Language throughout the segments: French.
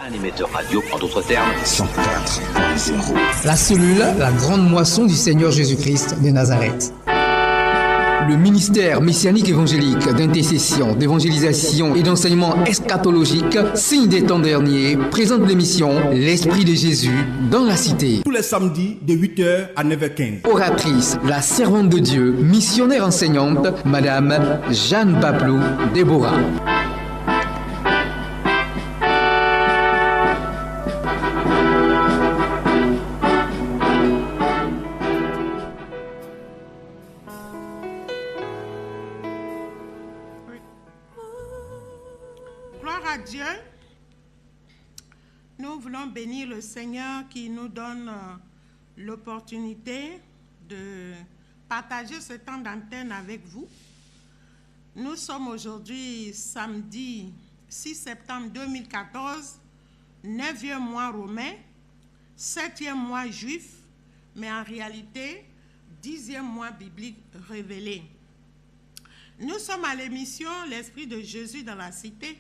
Un émetteur radio, en d'autres termes, 104.0. La cellule, la grande moisson du Seigneur Jésus-Christ de Nazareth. Le ministère messianique évangélique d'intercession, d'évangélisation et d'enseignement eschatologique, signe des temps derniers, présente l'émission L'Esprit de Jésus dans la cité. Tous les samedis de 8h à 9h15. Oratrice, la servante de Dieu, missionnaire enseignante, Madame Jeanne Paplou Déborah. Dieu, nous voulons bénir le Seigneur qui nous donne l'opportunité de partager ce temps d'antenne avec vous. Nous sommes aujourd'hui samedi 6 septembre 2014, 9e mois romain, 7e mois juif, mais en réalité 10e mois biblique révélé. Nous sommes à l'émission L'Esprit de Jésus dans la cité.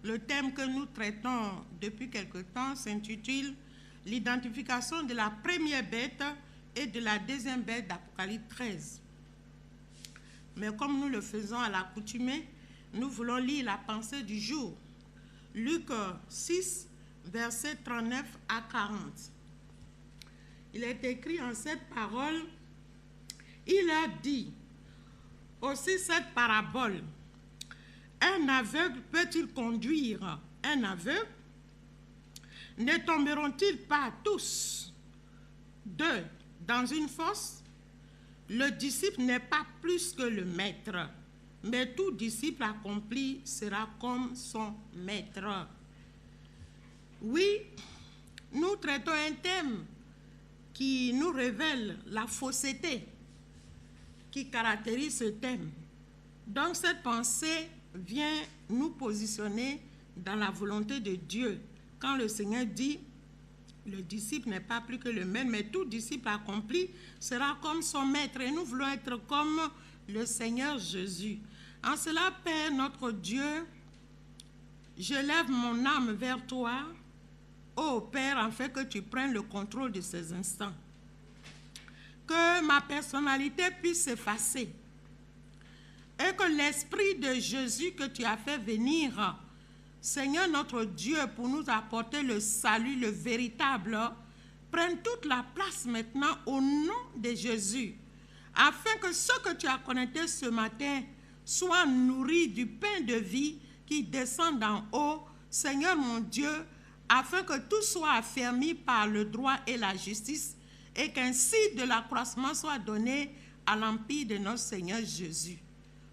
Le thème que nous traitons depuis quelque temps s'intitule « L'identification de la première bête et de la deuxième bête d'Apocalypse 13 ». Mais comme nous le faisons à l'accoutumée, nous voulons lire la pensée du jour. Luc 6, versets 39 à 40. Il est écrit en cette parole, il a dit aussi cette parabole. Un aveugle peut-il conduire un aveugle? Ne tomberont-ils pas tous deux dans une fosse? Le disciple n'est pas plus que le maître, mais tout disciple accompli sera comme son maître. Oui, nous traitons un thème qui nous révèle la fausseté qui caractérise ce thème. Donc cette pensée vient nous positionner dans la volonté de Dieu. Quand le Seigneur dit, le disciple n'est pas plus que le maître, mais tout disciple accompli sera comme son maître. Et nous voulons être comme le Seigneur Jésus. En cela, Père, notre Dieu, je lève mon âme vers toi, ô Père, afin que tu prennes le contrôle de ces instants. Que ma personnalité puisse s'effacer. Et que l'Esprit de Jésus que tu as fait venir, Seigneur notre Dieu, pour nous apporter le salut, le véritable, prenne toute la place maintenant au nom de Jésus, afin que ce que tu as connecté ce matin soit nourri du pain de vie qui descend d'en haut, Seigneur mon Dieu, afin que tout soit affermi par le droit et la justice, et qu'ainsi de l'accroissement soit donné à l'empire de notre Seigneur Jésus.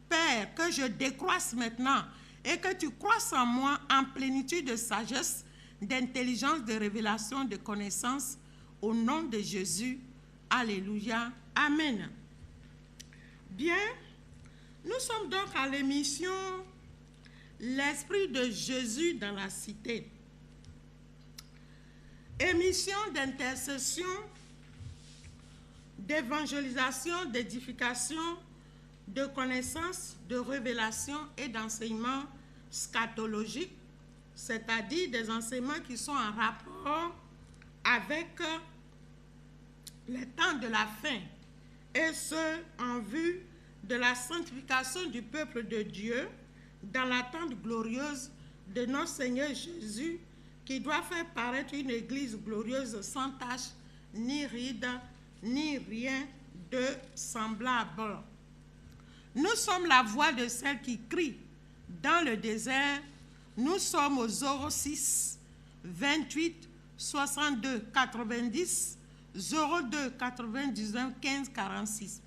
Père, que je décroisse maintenant et que tu croisses en moi en plénitude de sagesse, d'intelligence, de révélation, de connaissance, au nom de Jésus. Alléluia. Amen. Bien, nous sommes donc à l'émission L'Esprit de Jésus dans la cité. Émission d'intercession, d'évangélisation, d'édification, de connaissances, de révélation et d'enseignements scatologiques, c'est-à-dire des enseignements qui sont en rapport avec les temps de la fin, et ce, en vue de la sanctification du peuple de Dieu dans l'attente glorieuse de notre Seigneur Jésus, qui doit faire paraître une église glorieuse sans tache, ni ride, ni rien de semblable. Nous sommes la voix de celle qui crie dans le désert. Nous sommes au 06 28 62 90 02 99 15 46.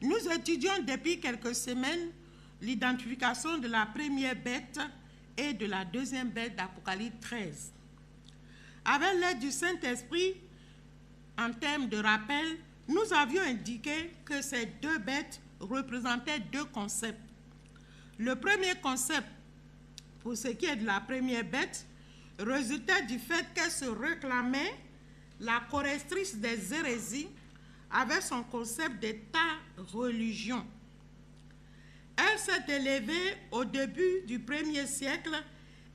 Nous étudions depuis quelques semaines l'identification de la première bête et de la deuxième bête d'Apocalypse 13. Avec l'aide du Saint-Esprit, en termes de rappel, nous avions indiqué que ces deux bêtes représentaient deux concepts. Le premier concept, pour ce qui est de la première bête, résultait du fait qu'elle se réclamait la correctrice des hérésies avec son concept d'État-religion. Elle s'est élevée au début du 1er siècle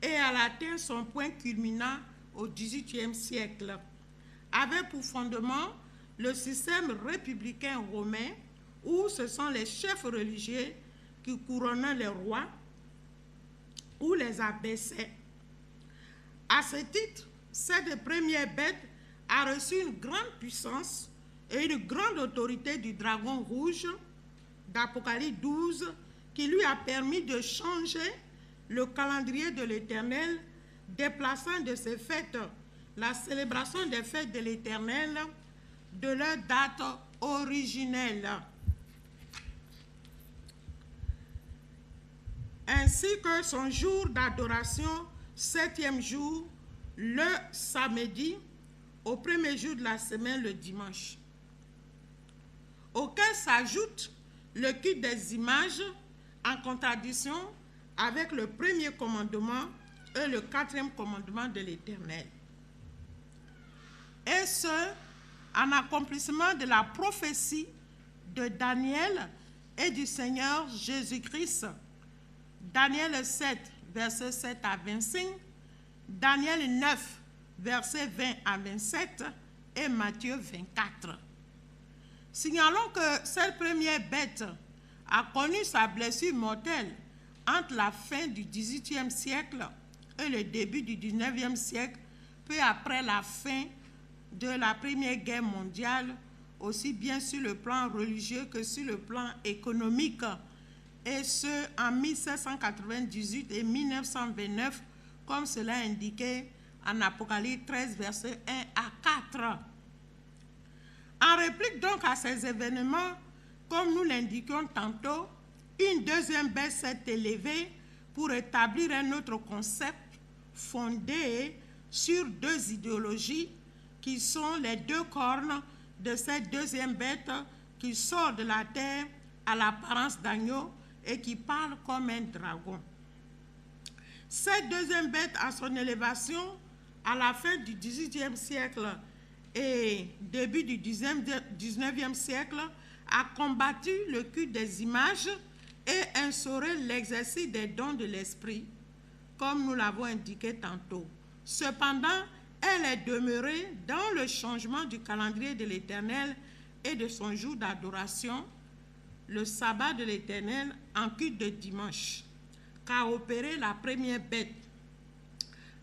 et elle atteint son point culminant au XVIIIe siècle, avec pour fondement le système républicain romain où ce sont les chefs religieux qui couronnaient les rois ou les abaissaient. À ce titre, cette première bête a reçu une grande puissance et une grande autorité du dragon rouge d'Apocalypse 12 qui lui a permis de changer le calendrier de l'Éternel, déplaçant de ces fêtes la célébration des fêtes de l'Éternel de leur date originelle, ainsi que son jour d'adoration, 7e jour, le samedi, au premier jour de la semaine, le dimanche, auquel s'ajoute le culte des images en contradiction avec le premier commandement et le 4e commandement de l'Éternel. Et ce, en accomplissement de la prophétie de Daniel et du Seigneur Jésus-Christ. Daniel 7, versets 7 à 25, Daniel 9, versets 20 à 27 et Matthieu 24. Signalons que cette première bête a connu sa blessure mortelle entre la fin du XVIIIe siècle et le début du XIXe siècle, peu après la fin de la Première Guerre mondiale, aussi bien sur le plan religieux que sur le plan économique, et ce en 1798 et 1929, comme cela est indiqué en Apocalypse 13, versets 1 à 4. En réplique donc à ces événements, comme nous l'indiquions tantôt, une deuxième bête s'est élevée pour établir un autre concept fondé sur deux idéologies qui sont les deux cornes de cette deuxième bête qui sort de la terre à l'apparence d'agneau et qui parle comme un dragon. Cette deuxième bête, à son élévation à la fin du XVIIIe siècle et début du XIXe siècle, a combattu le culte des images et instauré l'exercice des dons de l'esprit, comme nous l'avons indiqué tantôt. Cependant, elle est demeurée dans le changement du calendrier de l'Éternel et de son jour d'adoration, le sabbat de l'Éternel en culte de dimanche, qu'a opéré la première bête,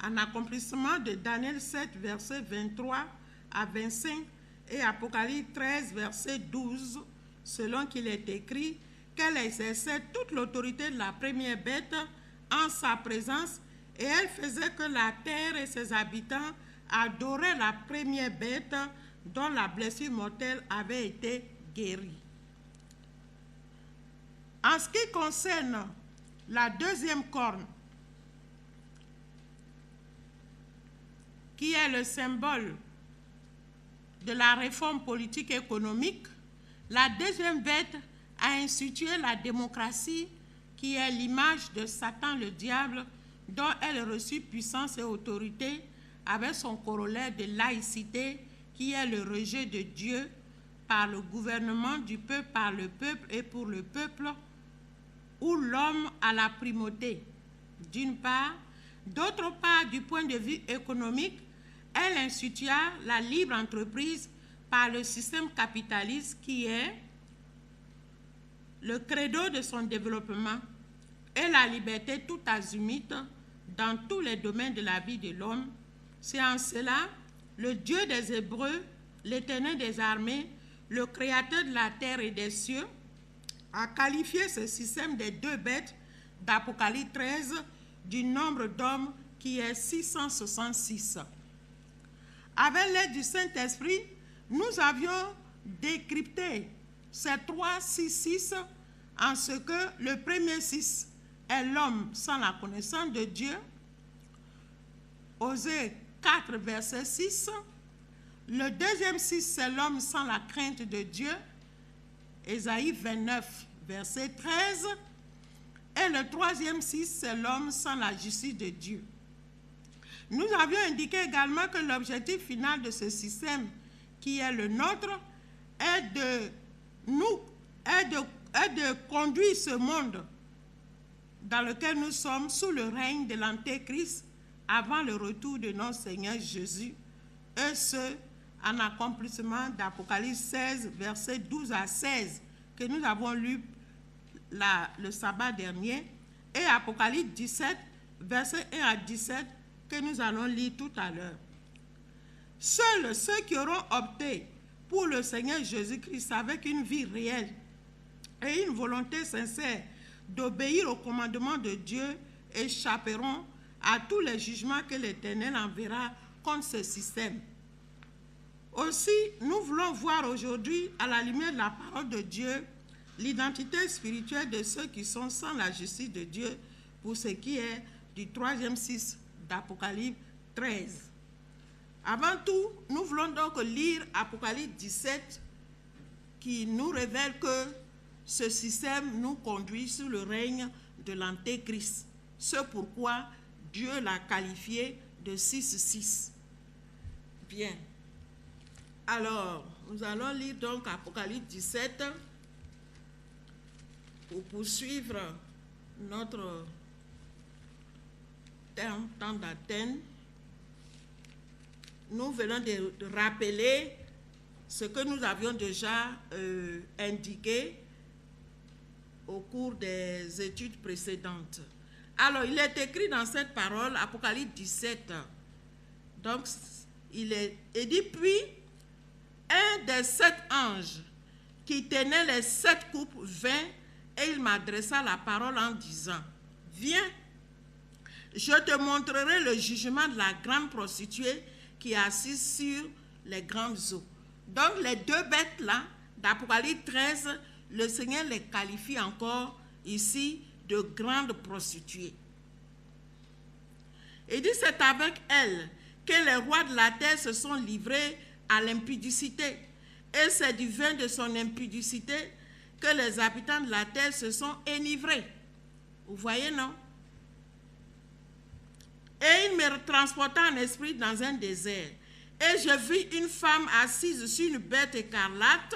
en accomplissement de Daniel 7, verset 23 à 25 et Apocalypse 13, verset 12, selon qu'il est écrit qu'elle exerçait toute l'autorité de la première bête en sa présence et elle faisait que la terre et ses habitants adoraient la première bête dont la blessure mortelle avait été guérie. En ce qui concerne la deuxième corne, qui est le symbole de la réforme politique et économique, la deuxième bête a institué la démocratie qui est l'image de Satan le diable dont elle reçut puissance et autorité avec son corollaire de laïcité qui est le rejet de Dieu par le gouvernement du peuple, par le peuple et pour le peuple, où l'homme a la primauté, d'une part. D'autre part, du point de vue économique, elle institua la libre entreprise par le système capitaliste qui est le credo de son développement et la liberté tout azimut dans tous les domaines de la vie de l'homme. C'est en cela le Dieu des Hébreux, l'Éternel des armées, le Créateur de la terre et des cieux, a qualifié ce système des deux bêtes d'Apocalypse 13 du nombre d'hommes qui est 666. Avec l'aide du Saint-Esprit, nous avions décrypté ces 3, 6, 6 en ce que le premier 6 est l'homme sans la connaissance de Dieu, Osée 4, verset 6. Le deuxième 6, c'est l'homme sans la crainte de Dieu, Ésaïe 29, verset 13. Et le troisième 6, c'est l'homme sans la justice de Dieu. Nous avions indiqué également que l'objectif final de ce système, qui est le nôtre, est de conduire ce monde dans lequel nous sommes sous le règne de l'Antéchrist avant le retour de notre Seigneur Jésus, et ce, en accomplissement d'Apocalypse 16, versets 12 à 16, que nous avons lu le sabbat dernier, et Apocalypse 17, versets 1 à 17, que nous allons lire tout à l'heure. Seuls ceux qui auront opté pour le Seigneur Jésus-Christ avec une vie réelle et une volonté sincère d'obéir au commandement de Dieu échapperont à tous les jugements que l'Éternel enverra contre ce système. Aussi, nous voulons voir aujourd'hui, à la lumière de la parole de Dieu, l'identité spirituelle de ceux qui sont sans la justice de Dieu pour ce qui est du 3e 6 d'Apocalypse 13. Avant tout, nous voulons donc lire Apocalypse 17 qui nous révèle que ce système nous conduit sous le règne de l'Antéchrist. C'est pourquoi Dieu l'a qualifié de 6-6. Bien. Alors, nous allons lire donc Apocalypse 17 pour poursuivre notre temps d'antenne. Nous venons de rappeler ce que nous avions déjà indiqué au cours des études précédentes. Alors, il est écrit dans cette parole, Apocalypse 17. Donc, il dit, puis, un des 7 anges qui tenait les 7 coupes vint et il m'adressa la parole en disant, viens, je te montrerai le jugement de la grande prostituée qui est assise sur les grandes eaux. Donc, les 2 bêtes-là, d'Apocalypse 13, le Seigneur les qualifie encore ici de grandes prostituées. Il dit, c'est avec elles que les rois de la terre se sont livrés à l'impudicité. Et c'est du vin de son impudicité que les habitants de la terre se sont enivrés. Vous voyez, non? Et il me transporta en esprit dans un désert. Et je vis une femme assise sur une bête écarlate,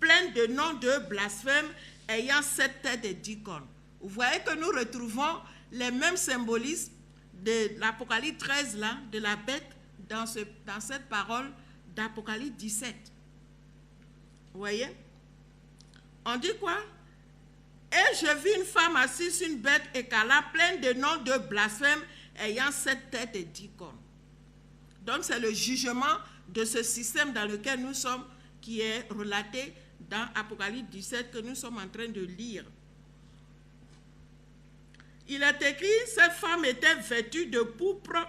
pleine de noms de blasphème, ayant 7 têtes et 10 cornes. Vous voyez que nous retrouvons les mêmes symbolismes de l'Apocalypse 13, là, de la bête, dans cette parole d'Apocalypse 17. Vous voyez? On dit quoi? Et je vis une femme assise sur une bête écarlate, pleine de noms de blasphème, ayant 7 têtes et 10 cornes. Donc c'est le jugement de ce système dans lequel nous sommes, qui est relaté dans Apocalypse 17 que nous sommes en train de lire. Il est écrit, cette femme était vêtue de pourpre,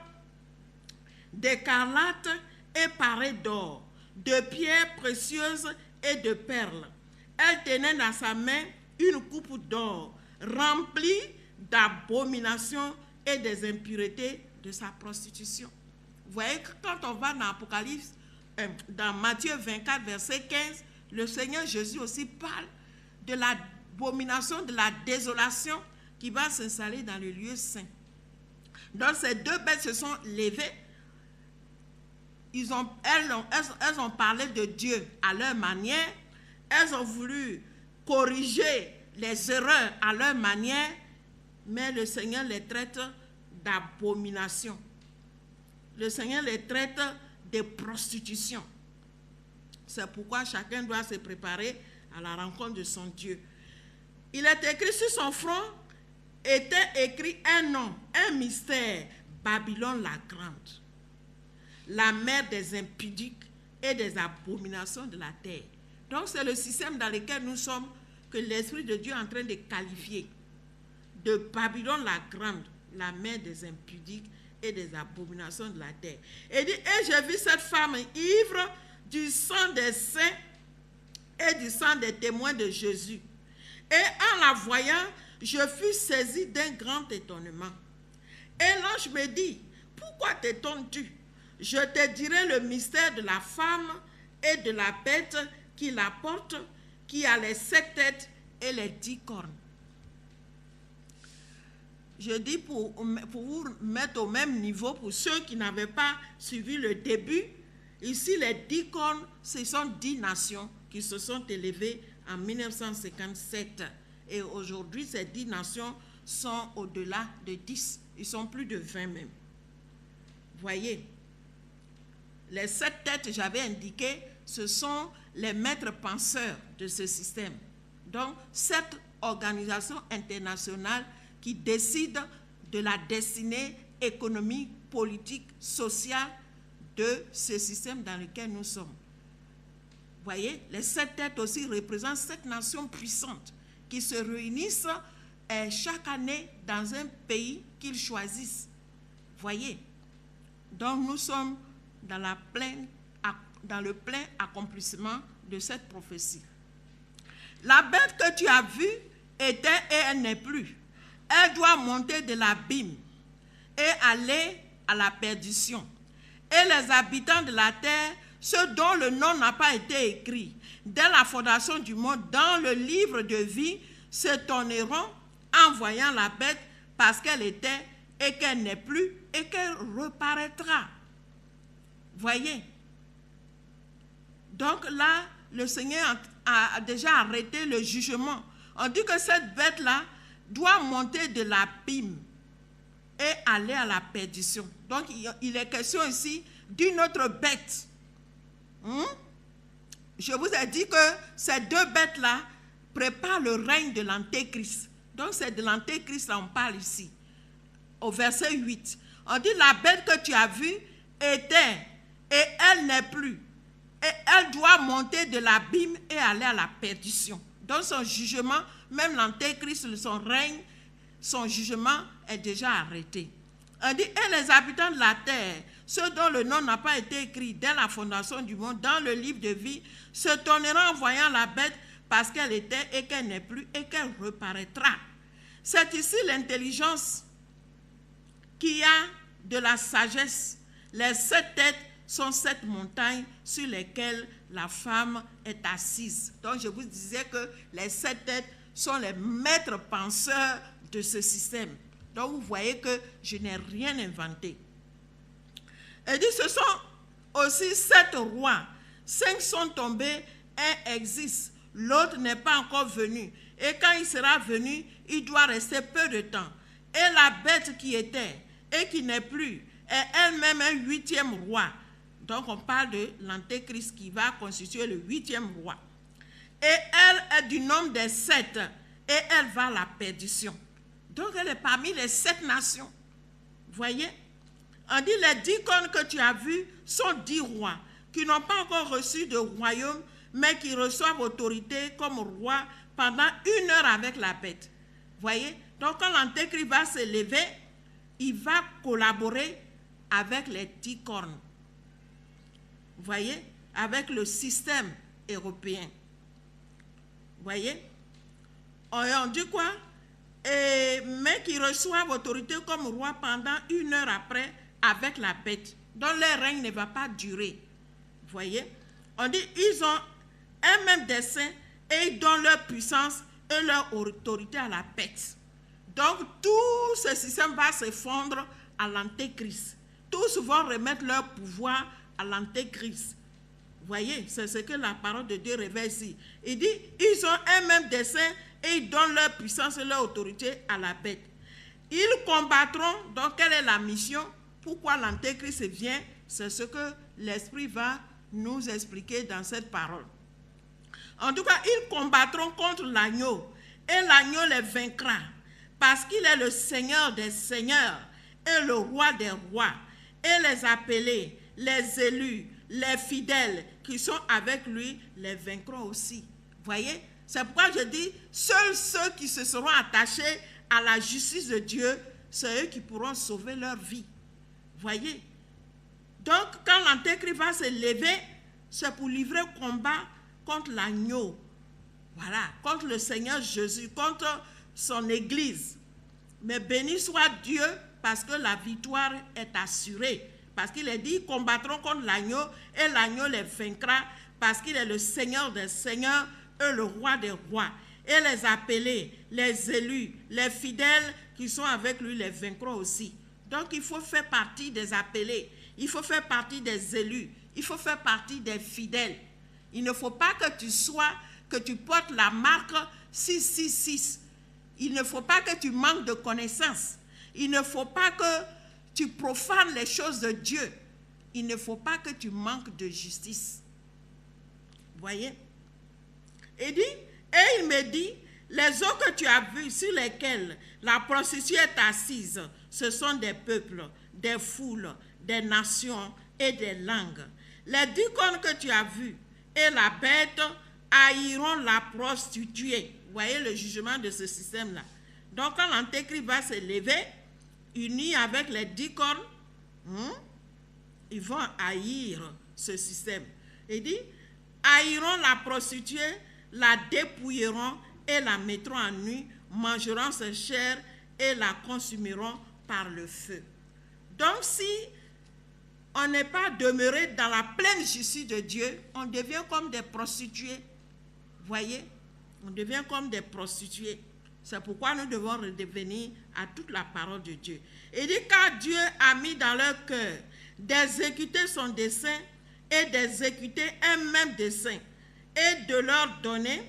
d'écarlate et parée d'or, de pierres précieuses et de perles. Elle tenait dans sa main une coupe d'or remplie d'abominations et des impuretés de sa prostitution. Vous voyez que quand on va dans Apocalypse, dans Matthieu 24, verset 15, le Seigneur Jésus aussi parle de l'abomination, de la désolation qui va s'installer dans le lieu saint. Donc ces 2 bêtes se sont levées. Elles ont parlé de Dieu à leur manière. Elles ont voulu corriger les erreurs à leur manière, mais le Seigneur les traite d'abomination. Le Seigneur les traite de prostitution. C'est pourquoi chacun doit se préparer à la rencontre de son Dieu. Il est écrit sur son front, était écrit un nom, un mystère, Babylone la grande, la mère des impudiques et des abominations de la terre. Donc c'est le système dans lequel nous sommes, que l'Esprit de Dieu est en train de qualifier de Babylone la grande, la mère des impudiques et des abominations de la terre. Et dit, et j'ai vu cette femme ivre du sang des saints et du sang des témoins de Jésus. Et en la voyant, je fus saisi d'un grand étonnement. Et l'ange me dit, pourquoi t'étonnes-tu? Je te dirai le mystère de la femme et de la bête qui la porte, qui a les 7 têtes et les 10 cornes. Je dis pour vous mettre au même niveau, pour ceux qui n'avaient pas suivi le début, ici les 10 cornes, ce sont 10 nations qui se sont élevées en 1957. Et aujourd'hui, ces 10 nations sont au-delà de 10. Ils sont plus de 20 même. Voyez, les 7 têtes, j'avais indiqué, ce sont les maîtres penseurs de ce système. Donc, 7 organisations internationales qui décident de la destinée économique, politique, sociale de ce système dans lequel nous sommes. Voyez, les 7 têtes aussi représentent 7 nations puissantes qui se réunissent chaque année dans un pays qu'ils choisissent. Voyez, donc nous sommes dans le plein accomplissement de cette prophétie. La bête que tu as vue était et elle n'est plus. Elle doit monter de l'abîme et aller à la perdition. Et les habitants de la terre, ceux dont le nom n'a pas été écrit dès la fondation du monde dans le livre de vie, s'étonneront en voyant la bête parce qu'elle était et qu'elle n'est plus et qu'elle reparaîtra. Voyez. Donc là, le Seigneur a déjà arrêté le jugement. On dit que cette bête-là doit monter de l'abîme et aller à la perdition. Donc, il est question ici d'une autre bête. Je vous ai dit que ces 2 bêtes-là préparent le règne de l'Antéchrist. Donc, c'est de l'Antéchrist là on parle ici. Au verset 8. On dit, la bête que tu as vue était et elle n'est plus. Et elle doit monter de l'abîme et aller à la perdition. Dans son jugement, même l'Antéchrist, son règne, son jugement est déjà arrêté. On dit, et les habitants de la terre, ceux dont le nom n'a pas été écrit dès la fondation du monde, dans le livre de vie, se tourneront en voyant la bête parce qu'elle était et qu'elle n'est plus et qu'elle reparaîtra. C'est ici l'intelligence qui a de la sagesse. Les 7 têtes sont 7 montagnes sur lesquelles la femme est assise. Donc je vous disais que les 7 têtes sont les maîtres penseurs de ce système. Donc vous voyez que je n'ai rien inventé. Elle dit, ce sont aussi 7 rois. 5 sont tombés, un existe. L'autre n'est pas encore venu. Et quand il sera venu, il doit rester peu de temps. Et la bête qui était et qui n'est plus est elle-même un 8e roi. Donc on parle de l'Antéchrist qui va constituer le 8e roi. Et elle est du nombre des 7 et elle va à la perdition. Donc elle est parmi les 7 nations. Voyez? On dit les 10 cornes que tu as vues sont 10 rois qui n'ont pas encore reçu de royaume, mais qui reçoivent autorité comme roi pendant 1 heure avec la bête. Voyez? Donc quand l'Antéchrist va se lever, il va collaborer avec les 10 cornes. Voyez? Avec le système européen. Voyez? On dit quoi? Mais qui reçoivent autorité comme roi pendant 1 heure après avec la bête. Donc leur règne ne va pas durer. Voyez? On dit ils ont un même dessein et ils donnent leur puissance et leur autorité à la bête. Donc tout ce système va se fondre à l'Antéchrist. Tous vont remettre leur pouvoir à l'Antéchrist. Voyez, c'est ce que la parole de Dieu révèle ici. Il dit, ils ont un même dessein et ils donnent leur puissance et leur autorité à la bête. Ils combattront, donc quelle est la mission? Pourquoi l'Antéchrist vient? C'est ce que l'Esprit va nous expliquer dans cette parole. En tout cas, ils combattront contre l'agneau et l'agneau les vaincra parce qu'il est le Seigneur des seigneurs et le roi des rois. Et les appelés, les élus, les fidèles qui sont avec lui les vaincront aussi. Voyez? C'est pourquoi je dis, seuls ceux qui se seront attachés à la justice de Dieu, c'est eux qui pourront sauver leur vie. Voyez? Donc, quand l'Antéchrist va se lever, c'est pour livrer combat contre l'agneau. Voilà, contre le Seigneur Jésus, contre son Église. Mais béni soit Dieu parce que la victoire est assurée. Parce qu'il est dit, ils combattront contre l'agneau et l'agneau les vaincra parce qu'il est le Seigneur des seigneurs et le roi des rois. Et les appelés, les élus, les fidèles qui sont avec lui les vaincront aussi. Donc il faut faire partie des appelés, il faut faire partie des élus, il faut faire partie des fidèles. Il ne faut pas que tu portes la marque 666. Il ne faut pas que tu manques de connaissances. Il ne faut pas que tu profanes les choses de Dieu. Il ne faut pas que tu manques de justice. Voyez? Il dit, et il me dit, les eaux que tu as vues sur lesquelles la prostituée est assise, ce sont des peuples, des foules, des nations et des langues. Les 10 cornes que tu as vues et la bête haïront la prostituée. Vous voyez le jugement de ce système-là. Donc quand l'antéchrist va se lever, uni avec les 10 cornes, ils vont haïr ce système. Il dit, haïront la prostituée, la dépouilleront et la mettront en nu, mangeront sa chair et la consumeront par le feu. Donc si on n'est pas demeuré dans la pleine justice de Dieu, on devient comme des prostituées. Voyez, on devient comme des prostituées. C'est pourquoi nous devons redevenir à toute la parole de Dieu. Il dit, car Dieu a mis dans leur cœur d'exécuter son dessein et d'exécuter un même dessein et de leur donner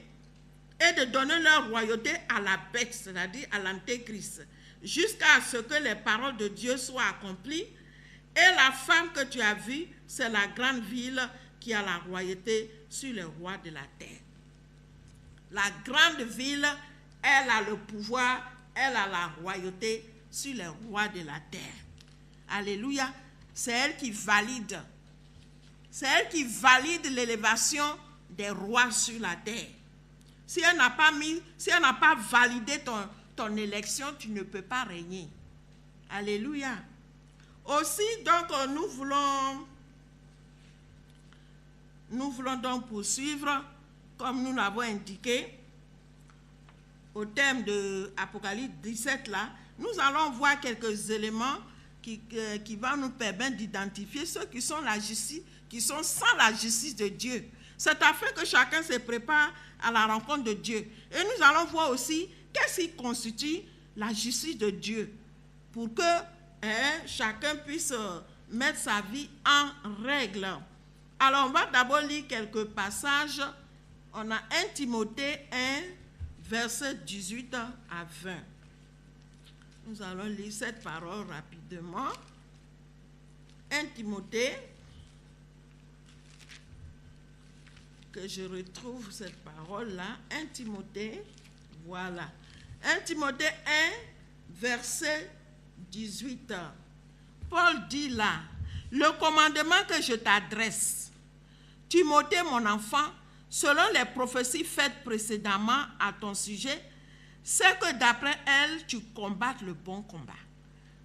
leur royauté à la bête, c'est-à-dire à l'antéchrist, jusqu'à ce que les paroles de Dieu soient accomplies. Et la femme que tu as vue, c'est la grande ville qui a la royauté sur les rois de la terre. La grande ville, elle a le pouvoir, elle a la royauté sur les rois de la terre. Alléluia. C'est elle qui valide. C'est elle qui valide l'élévation des rois sur la terre. Si elle n'a pas validé ton élection, tu ne peux pas régner. Alléluia. Aussi, donc, nous voulons donc poursuivre, comme nous l'avons indiqué, au thème de Apocalypse 17, là, nous allons voir quelques éléments qui vont nous permettre d'identifier ceux qui sont la justice, qui sont sans la justice de Dieu. C'est afin que chacun se prépare à la rencontre de Dieu. Et nous allons voir aussi qu'est-ce qui constitue la justice de Dieu, pour que chacun puisse mettre sa vie en règle. Alors, on va d'abord lire quelques passages. On a 1 Timothée 1, verset 18 à 20. Nous allons lire cette parole rapidement. 1 Timothée, que je retrouve cette parole-là. 1 Timothée, voilà. 1 Timothée 1, verset 18. Paul dit là, le commandement que je t'adresse, Timothée mon enfant, selon les prophéties faites précédemment à ton sujet, c'est que d'après elles, tu combattes le bon combat.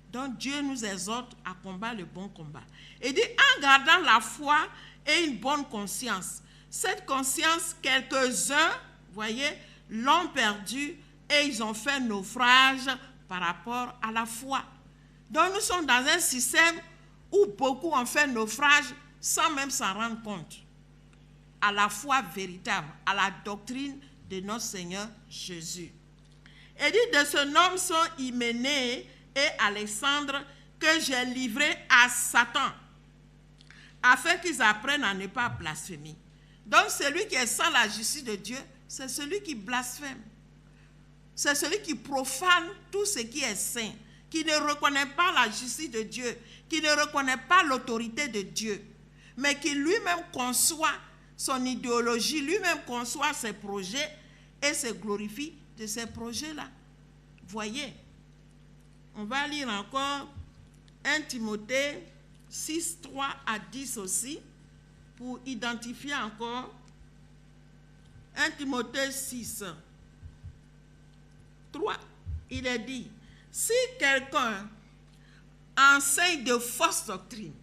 Donc Dieu nous exhorte à combattre le bon combat. Il dit, en gardant la foi et une bonne conscience. Cette conscience, quelques-uns, voyez, l'ont perdue et ils ont fait naufrage par rapport à la foi. Donc nous sommes dans un système où beaucoup ont fait naufrage sans même s'en rendre compte. À la foi véritable, à la doctrine de notre Seigneur Jésus. Et dit, de ce nom sont Hyménée et Alexandre que j'ai livrés à Satan, afin qu'ils apprennent à ne pas blasphémer. Donc celui qui est sans la justice de Dieu, c'est celui qui blasphème. C'est celui qui profane tout ce qui est saint, qui ne reconnaît pas la justice de Dieu, qui ne reconnaît pas l'autorité de Dieu, mais qui lui-même conçoit son idéologie, lui-même conçoit ses projets et se glorifie de ces projets-là. Voyez, on va lire encore 1 Timothée 6, 3 à 10 aussi, pour identifier encore 1 Timothée 6, 3. Il est dit, si quelqu'un enseigne de fausses doctrines,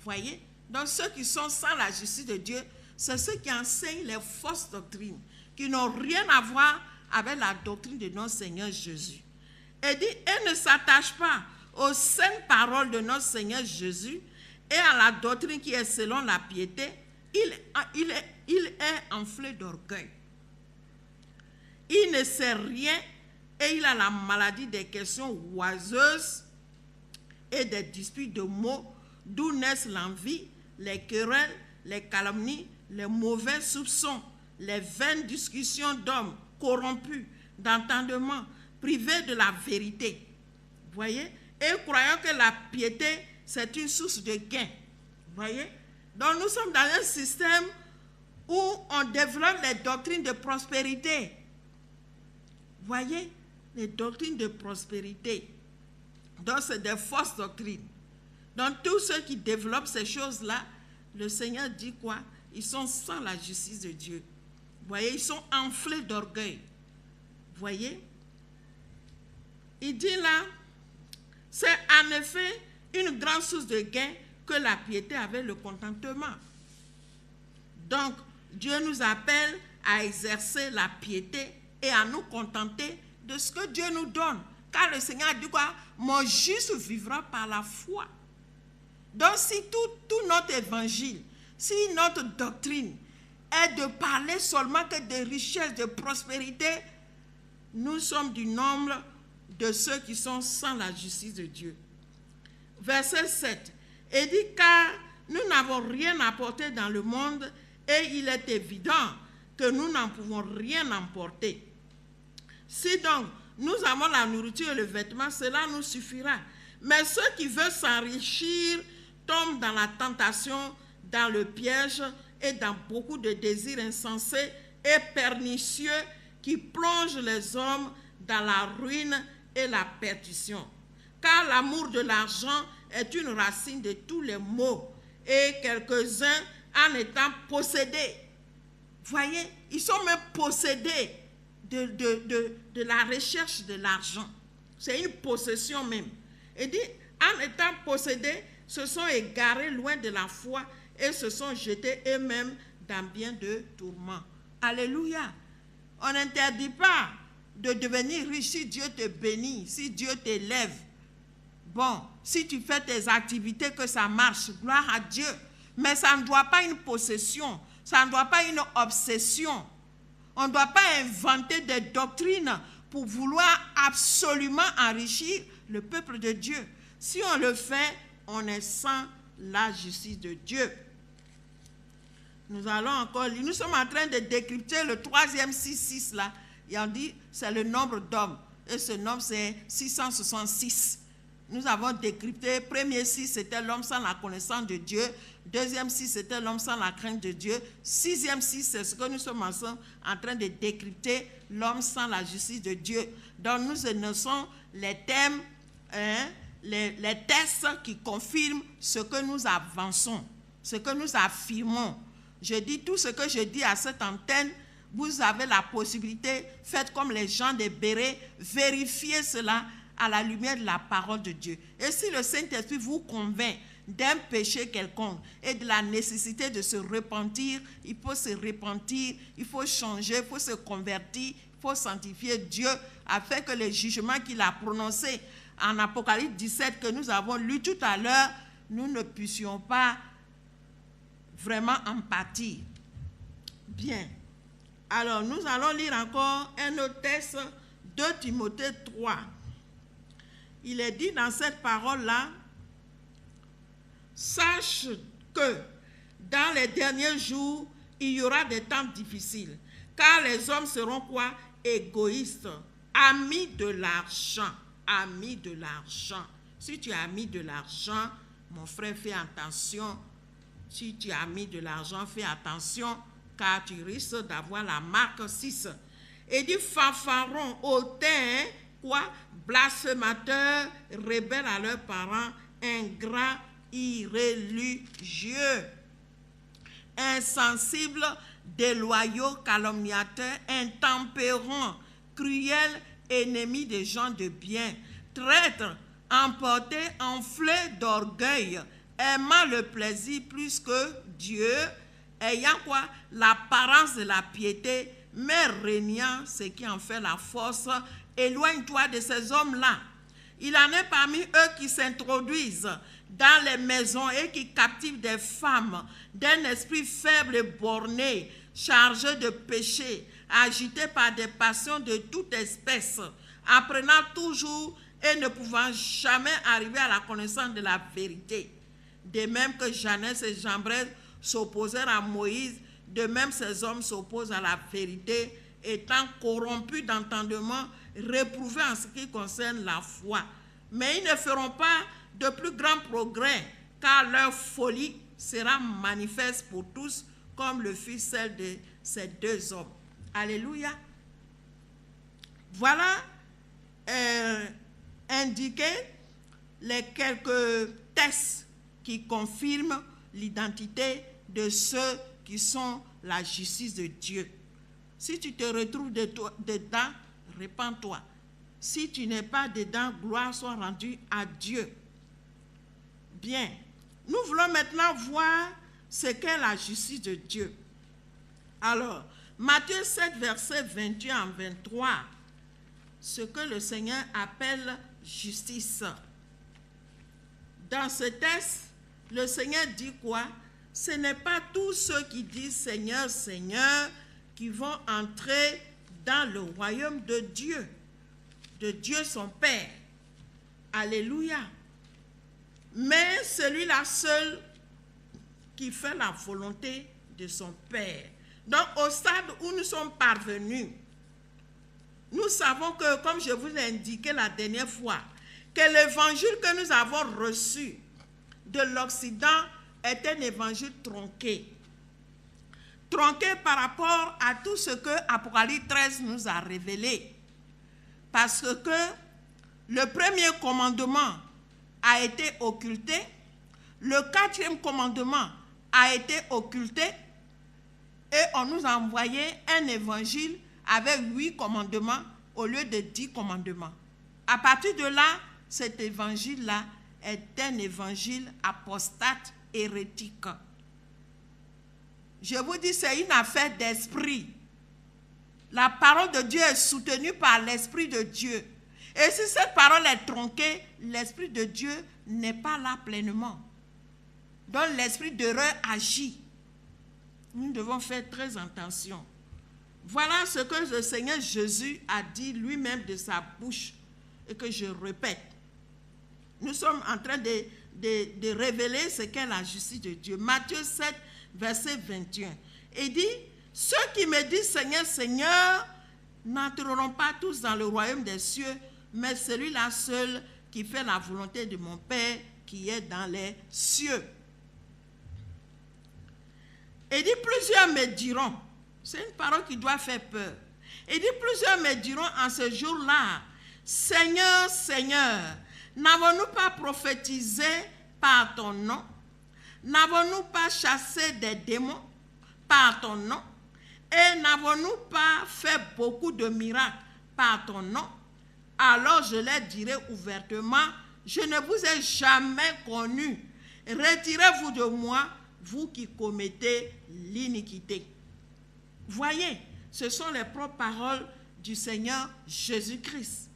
voyez, donc ceux qui sont sans la justice de Dieu, c'est ceux qui enseignent les fausses doctrines, qui n'ont rien à voir avec la doctrine de notre Seigneur Jésus. Et dit, et ne s'attache pas aux saintes paroles de notre Seigneur Jésus et à la doctrine qui est selon la piété, il est enflé d'orgueil. Il ne sait rien et il a la maladie des questions oiseuses et des disputes de mots, d'où naissent l'envie, les querelles, les calomnies, les mauvais soupçons, les vaines discussions d'hommes corrompus d'entendement, privés de la vérité. Voyez? Et croyant que la piété, c'est une source de gain. Voyez? Donc nous sommes dans un système où on développe les doctrines de prospérité. Voyez? Les doctrines de prospérité. Donc c'est des fausses doctrines. Donc tous ceux qui développent ces choses-là, le Seigneur dit quoi? Ils sont sans la justice de Dieu. Voyez? Ils sont enflés d'orgueil. Voyez? Il dit là, c'est en effet une grande source de gain que la piété avec le contentement. Donc, Dieu nous appelle à exercer la piété et à nous contenter de ce que Dieu nous donne. Car le Seigneur dit quoi? Mon juste vivra par la foi. Donc, si tout notre évangile, si notre doctrine est de parler seulement que de richesse, de prospérité, nous sommes du nombre de ceux qui sont sans la justice de Dieu. Verset 7. Et dit, car nous n'avons rien apporté dans le monde et il est évident que nous n'en pouvons rien emporter. Si donc nous avons la nourriture et le vêtement, cela nous suffira. Mais ceux qui veulent s'enrichir tombent dans la tentation, dans le piège et dans beaucoup de désirs insensés et pernicieux qui plongent les hommes dans la ruine et la perdition. Car l'amour de l'argent est une racine de tous les maux et quelques-uns en étant possédés. Voyez, ils sont même possédés de la recherche de l'argent. C'est une possession même. Et dit, en étant possédés, se sont égarés loin de la foi et se sont jetés eux-mêmes dans bien de tourments. Alléluia. On n'interdit pas de devenir riche si Dieu te bénit, si Dieu t'élève. Bon, si tu fais tes activités, que ça marche, gloire à Dieu. Mais ça ne doit pas être une possession, ça ne doit pas être une obsession. On ne doit pas inventer des doctrines pour vouloir absolument enrichir le peuple de Dieu. Si on le fait, on est sans la justice de Dieu. Nous allons encore lire. Nous sommes en train de décrypter le 3e 6 là. Et on dit c'est le nombre d'hommes. Et ce nombre c'est 666. Nous avons décrypté. Premier 6 c'était l'homme sans la connaissance de Dieu. Deuxième 6 c'était l'homme sans la crainte de Dieu. 6e 6 c'est ce que nous sommes ensemble en train de décrypter, l'homme sans la justice de Dieu. Donc nous énonçons les thèmes, les tests qui confirment ce que nous avançons, ce que nous affirmons. Je dis tout ce que je dis à cette antenne, vous avez la possibilité, faites comme les gens de Béret, vérifiez cela à la lumière de la parole de Dieu. Et si le Saint-Esprit vous convainc d'un péché quelconque et de la nécessité de se repentir, il faut se repentir, il faut changer, il faut se convertir, il faut sanctifier Dieu afin que les jugements qu'il a prononcés en Apocalypse 17 que nous avons lu tout à l'heure, nous ne puissions pas vraiment en pâtir. Bien. Alors, nous allons lire encore un autre texte, 2 Timothée 3. Il est dit dans cette parole-là, sache que dans les derniers jours, il y aura des temps difficiles, car les hommes seront quoi? Égoïstes, amis de l'argent. Amis de l'argent. Si tu es ami de l'argent, mon frère, fais attention. Si tu es ami de l'argent, fais attention, car tu risques d'avoir la marque 6. Et dit fanfaron, hautain, quoi? Blasphémateurs, rebelles à leurs parents, ingrats, irréligieux, insensibles, déloyaux, calomniateurs, intempérants, cruels, ennemis des gens de bien, traîtres, emportés, enflés d'orgueil, aimant le plaisir plus que Dieu, ayant quoi? L'apparence de la piété, mais régnant ce qui en fait la force. Éloigne-toi de ces hommes-là. Il en est parmi eux qui s'introduisent dans les maisons et qui captivent des femmes d'un esprit faible et borné, chargé de péché, agité par des passions de toute espèce, apprenant toujours et ne pouvant jamais arriver à la connaissance de la vérité. De même que Jannes et Jambres s'opposèrent à Moïse, de même ces hommes s'opposent à la vérité, étant corrompus d'entendement réprouvés en ce qui concerne la foi. Mais ils ne feront pas de plus grands progrès, car leur folie sera manifeste pour tous, comme le fut celle de ces deux hommes. Alléluia. Voilà indiqué les quelques tests qui confirment l'identité de ceux qui sont la justice de Dieu. Si tu te retrouves dedans, répands-toi. Si tu n'es pas dedans, gloire soit rendue à Dieu. Bien, nous voulons maintenant voir ce qu'est la justice de Dieu. Alors, Matthieu 7, versets 21 à 23, ce que le Seigneur appelle justice. Dans ce texte, le Seigneur dit quoi? Ce n'est pas tous ceux qui disent Seigneur, Seigneur, qui vont entrer dans le royaume de Dieu son Père. Alléluia. Mais celui-là seul qui fait la volonté de son Père. Donc, au stade où nous sommes parvenus, nous savons que, comme je vous l'ai indiqué la dernière fois, que l'évangile que nous avons reçu de l'Occident est un évangile tronqué. Tronqué par rapport à tout ce que Apocalypse 13 nous a révélé. Parce que le premier commandement a été occulté, le 4e commandement a été occulté, et on nous a envoyé un évangile avec 8 commandements au lieu de 10 commandements. À partir de là, cet évangile-là est un évangile apostate, hérétique. Je vous dis, c'est une affaire d'esprit. La parole de Dieu est soutenue par l'Esprit de Dieu. Et si cette parole est tronquée, l'Esprit de Dieu n'est pas là pleinement. Donc l'esprit d'erreur agit. Nous devons faire très attention. Voilà ce que le Seigneur Jésus a dit lui-même de sa bouche et que je répète. Nous sommes en train de révéler ce qu'est la justice de Dieu. Matthieu 7, verset 21. Il dit, ceux qui me disent Seigneur, Seigneur, n'entreront pas tous dans le royaume des cieux, mais celui-là seul qui fait la volonté de mon Père qui est dans les cieux. Il dit, plusieurs me diront, c'est une parole qui doit faire peur. Il dit, plusieurs me diront en ce jour-là, Seigneur, Seigneur, n'avons-nous pas prophétisé par ton nom? N'avons-nous pas chassé des démons par ton nom? Et n'avons-nous pas fait beaucoup de miracles par ton nom? Alors je leur dirai ouvertement, je ne vous ai jamais connu. Retirez-vous de moi, vous qui commettez l'iniquité. Voyez, ce sont les propres paroles du Seigneur Jésus-Christ.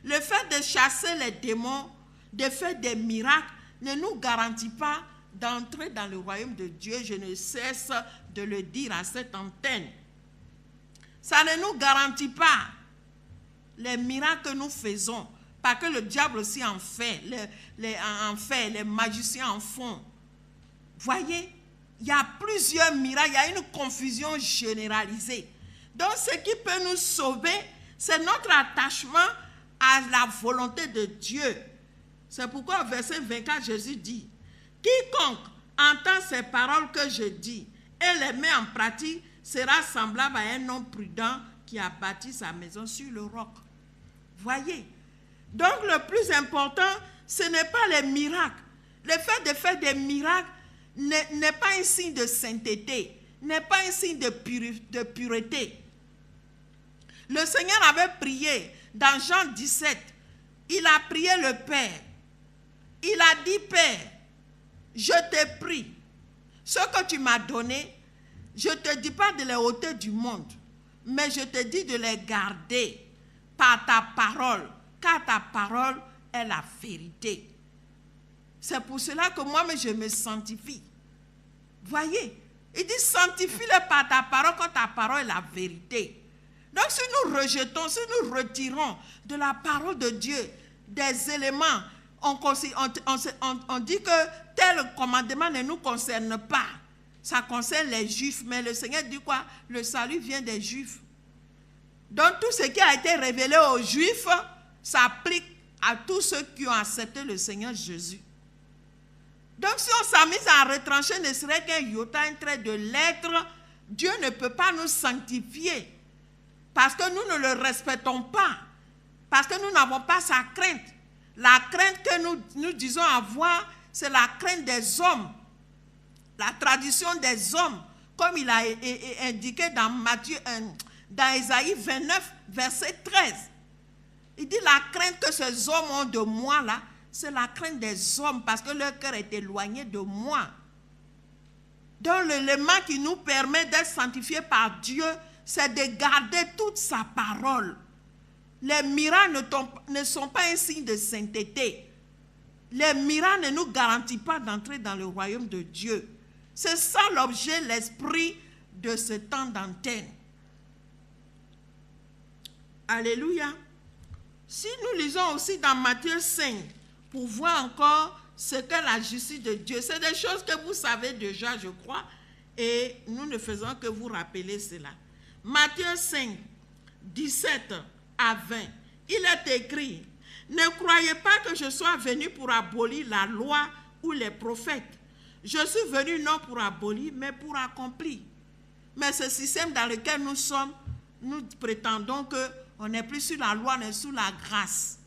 Le fait de chasser les démons, de faire des miracles, ne nous garantit pas d'entrer dans le royaume de Dieu. Je ne cesse de le dire à cette antenne. Ça ne nous garantit pas les miracles que nous faisons, parce que le diable aussi en fait, les magiciens en font. Voyez, il y a plusieurs miracles, il y a une confusion généralisée. Donc ce qui peut nous sauver, c'est notre attachement à la volonté de Dieu. C'est pourquoi au verset 24, Jésus dit, quiconque entend ces paroles que je dis et les met en pratique sera semblable à un homme prudent qui a bâti sa maison sur le roc. Voyez, donc le plus important, ce n'est pas les miracles. Le fait de faire des miracles n'est pas un signe de sainteté, n'est pas un signe de pureté. Le Seigneur avait prié dans Jean 17, il a prié le Père. Il a dit, Père, je t'ai pris. Ce que tu m'as donné, je ne te dis pas de les ôter du monde, mais je te dis de les garder par ta parole, car ta parole est la vérité. C'est pour cela que moi-même je me sanctifie. Voyez, il dit sanctifie-les par ta parole, quand ta parole est la vérité. Donc si nous rejetons, si nous retirons de la parole de Dieu des éléments, on dit que tel commandement ne nous concerne pas. Ça concerne les Juifs, mais le Seigneur dit quoi? Le salut vient des Juifs. Donc tout ce qui a été révélé aux Juifs s'applique à tous ceux qui ont accepté le Seigneur Jésus. Donc si on s'amuse à retrancher ne serait qu'un iota, un trait de lettre, Dieu ne peut pas nous sanctifier parce que nous ne le respectons pas, parce que nous n'avons pas sa crainte. La crainte que nous disons avoir, c'est la crainte des hommes, la tradition des hommes, comme il a indiqué dans Ésaïe 29, verset 13. Il dit la crainte que ces hommes ont de moi là, c'est la crainte des hommes parce que leur cœur est éloigné de moi. Donc l'élément qui nous permet d'être sanctifiés par Dieu, c'est de garder toute sa parole. Les miracles ne sont pas un signe de sainteté. Les miracles ne nous garantissent pas d'entrer dans le royaume de Dieu. C'est ça l'objet, l'esprit de ce temps d'antenne. Alléluia. Si nous lisons aussi dans Matthieu 5, pour voir encore ce qu'est la justice de Dieu, c'est des choses que vous savez déjà, je crois, et nous ne faisons que vous rappeler cela. Matthieu 5, 17 à 20, il est écrit, « Ne croyez pas que je sois venu pour abolir la loi ou les prophètes. Je suis venu non pour abolir, mais pour accomplir. » Mais ce système dans lequel nous sommes, nous prétendons qu'on n'est plus sur la loi, on est sous la grâce.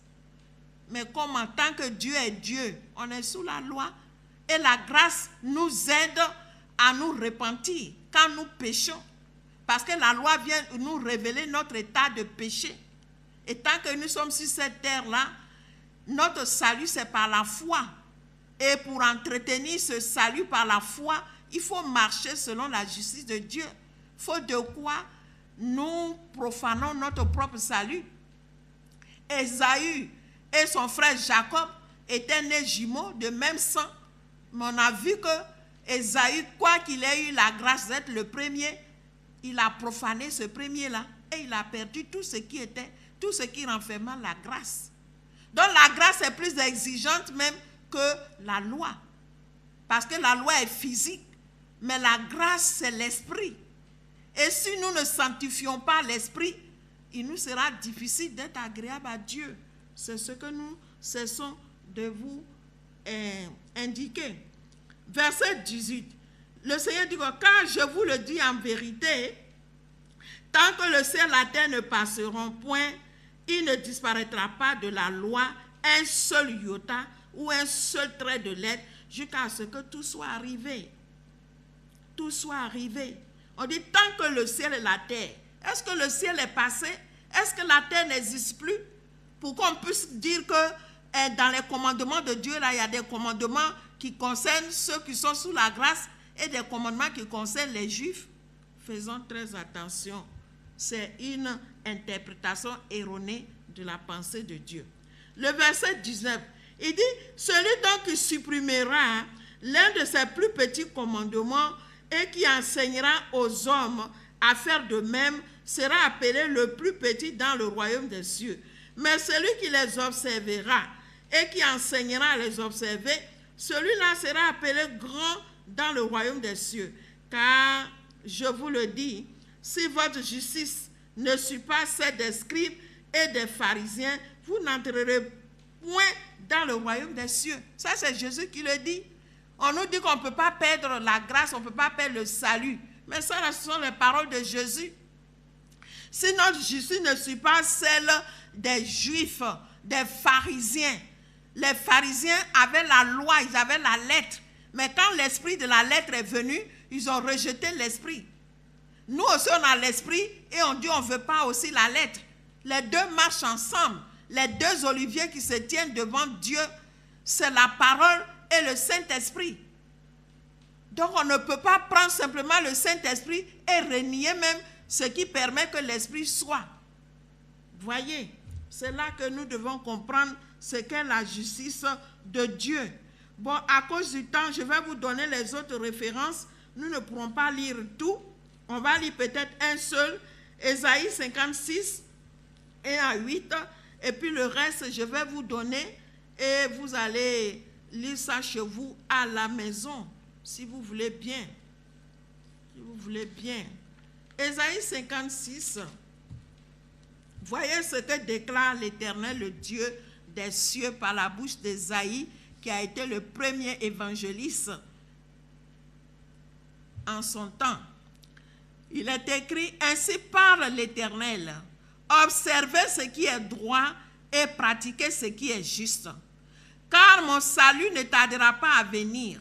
Mais comme en tant que Dieu est Dieu, on est sous la loi. Et la grâce nous aide à nous repentir quand nous péchons. Parce que la loi vient nous révéler notre état de péché. Et tant que nous sommes sur cette terre-là, notre salut, c'est par la foi. Et pour entretenir ce salut par la foi, il faut marcher selon la justice de Dieu. Faute de quoi, nous profanons notre propre salut. Ésaü et son frère Jacob étaient nés jumeaux de même sang. Mais on a vu que Ésaü, quoi qu'il ait eu la grâce d'être le premier, il a profané ce premier-là et il a perdu tout ce qui renfermait la grâce. Donc la grâce est plus exigeante même que la loi. Parce que la loi est physique, mais la grâce c'est l'esprit. Et si nous ne sanctifions pas l'esprit, il nous sera difficile d'être agréable à Dieu. C'est ce que nous cessons de vous indiquer. Verset 18. Le Seigneur dit, car je vous le dis en vérité, tant que le ciel et la terre ne passeront point, il ne disparaîtra pas de la loi un seul iota ou un seul trait de lettre jusqu'à ce que tout soit arrivé. Tout soit arrivé. On dit tant que le ciel et la terre. Est-ce que le ciel est passé? Est-ce que la terre n'existe plus? Pour qu'on puisse dire que dans les commandements de Dieu, là, il y a des commandements qui concernent ceux qui sont sous la grâce et des commandements qui concernent les Juifs. Faisons très attention. C'est une interprétation erronée de la pensée de Dieu. Le verset 19, il dit, celui donc qui supprimera l'un de ses plus petits commandements et qui enseignera aux hommes à faire de même sera appelé le plus petit dans le royaume des cieux. Mais celui qui les observera et qui enseignera à les observer, celui-là sera appelé grand dans le royaume des cieux. Car, je vous le dis, si votre justice ne suit pas celle des scribes et des pharisiens, vous n'entrerez point dans le royaume des cieux. Ça, c'est Jésus qui le dit. On nous dit qu'on ne peut pas perdre la grâce, on ne peut pas perdre le salut. Mais ça, ce sont les paroles de Jésus. Si notre justice ne suit pas celle des Juifs, des pharisiens, les pharisiens avaient la loi, ils avaient la lettre. Mais quand l'esprit de la lettre est venu, ils ont rejeté l'esprit. Nous aussi, on a l'esprit et on dit on ne veut pas aussi la lettre. Les deux marchent ensemble. Les deux oliviers qui se tiennent devant Dieu, c'est la parole et le Saint-Esprit. Donc on ne peut pas prendre simplement le Saint-Esprit et renier même ce qui permet que l'Esprit soit. Voyez, c'est là que nous devons comprendre ce qu'est la justice de Dieu. Bon, à cause du temps, je vais vous donner les autres références. Nous ne pourrons pas lire tout. On va lire peut-être un seul, Ésaïe 56, 1 à 8. Et puis le reste, je vais vous donner et vous allez lire ça chez vous à la maison, si vous voulez bien. Si vous voulez bien. Ésaïe 56, Voyez ce que déclare l'Éternel, le Dieu des cieux, par la bouche d'Ésaïe, qui a été le premier évangéliste en son temps. Il est écrit, ainsi parle l'Éternel, observez ce qui est droit et pratiquez ce qui est juste. Car mon salut ne tardera pas à venir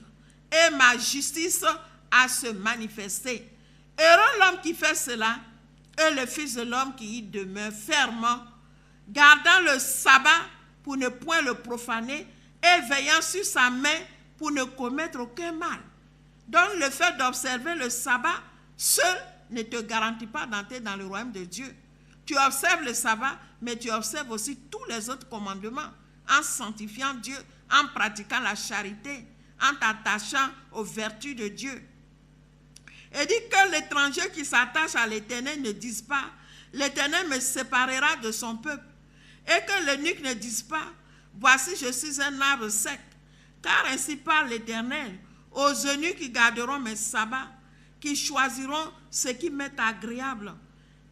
et ma justice à se manifester. Heureux l'homme qui fait cela et le Fils de l'homme qui y demeure fermement, gardant le sabbat pour ne point le profaner et veillant sur sa main pour ne commettre aucun mal. Donc le fait d'observer le sabbat seul ne te garantit pas d'entrer dans le royaume de Dieu. Tu observes le sabbat, mais tu observes aussi tous les autres commandements en sanctifiant Dieu, en pratiquant la charité, en t'attachant aux vertus de Dieu. Et dit que l'étranger qui s'attache à l'Éternel ne dise pas, l'Éternel me séparera de son peuple. Et que l'eunuque ne dise pas, voici je suis un arbre sec. Car ainsi parle l'Éternel, aux eunuques qui garderont mes sabbats, qui choisiront ce qui m'est agréable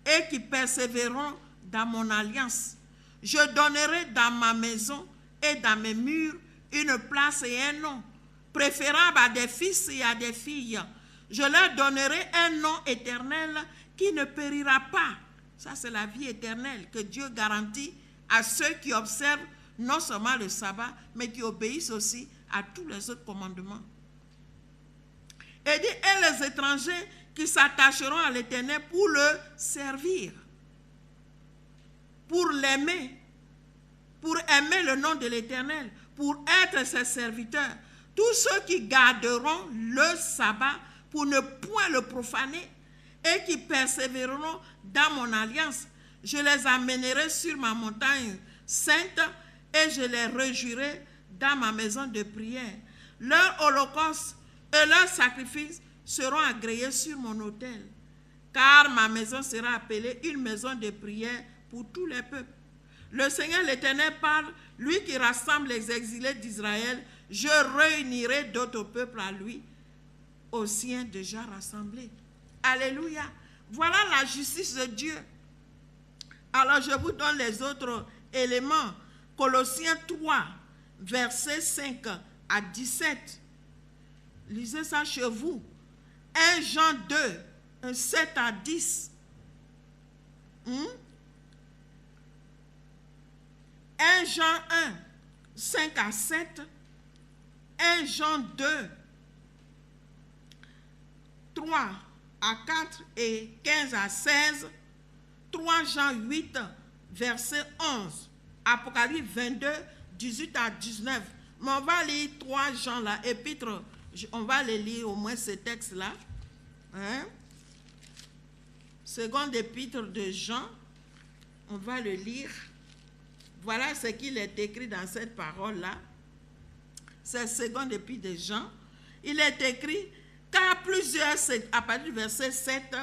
et qui persévéreront dans mon alliance. Je donnerai dans ma maison et dans mes murs une place et un nom, préférable à des fils et à des filles. Je leur donnerai un nom éternel qui ne périra pas. Ça, c'est la vie éternelle que Dieu garantit à ceux qui observent non seulement le sabbat, mais qui obéissent aussi à tous les autres commandements. Et dit, et les étrangers qui s'attacheront à l'Éternel pour le servir, pour l'aimer, pour aimer le nom de l'Éternel, pour être ses serviteurs. Tous ceux qui garderont le sabbat pour ne point le profaner et qui persévéreront dans mon alliance, je les amènerai sur ma montagne sainte et je les réjouirai dans ma maison de prière. Leur holocauste et leurs sacrifices seront agréés sur mon autel, car ma maison sera appelée une maison de prière pour tous les peuples. Le Seigneur l'Éternel parle, lui qui rassemble les exilés d'Israël, je réunirai d'autres peuples à lui, aux siens déjà rassemblés. Alléluia. Voilà la justice de Dieu. Alors je vous donne les autres éléments. Colossiens 3, versets 5 à 17. Lisez ça chez vous. 1 Jean 2, 7 à 10. 1 Jean 1, 5 à 7. 1 Jean 2, 3 à 4 et 15 à 16. 3 Jean 8, verset 11. Apocalypse 22, 18 à 19. Mais on va lire 3 Jean là, épître. On va les lire au moins ces textes-là. Seconde épître de Jean. On va le lire. Voilà ce qu'il est écrit dans cette parole-là. C'est seconde épître de Jean. Il est écrit, car plusieurs, à partir du verset 7,